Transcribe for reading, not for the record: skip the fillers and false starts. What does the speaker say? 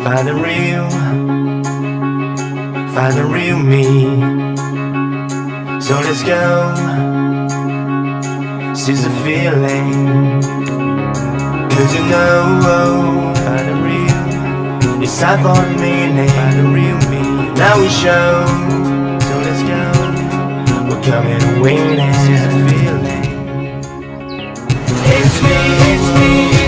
Find the real me. So let's go, seize the feeling. Cause you know, find the real. It's time for the meaning. Find the real me. Now we show. So let's go. We're coming and waiting. Seize the feeling. It's me, it's me.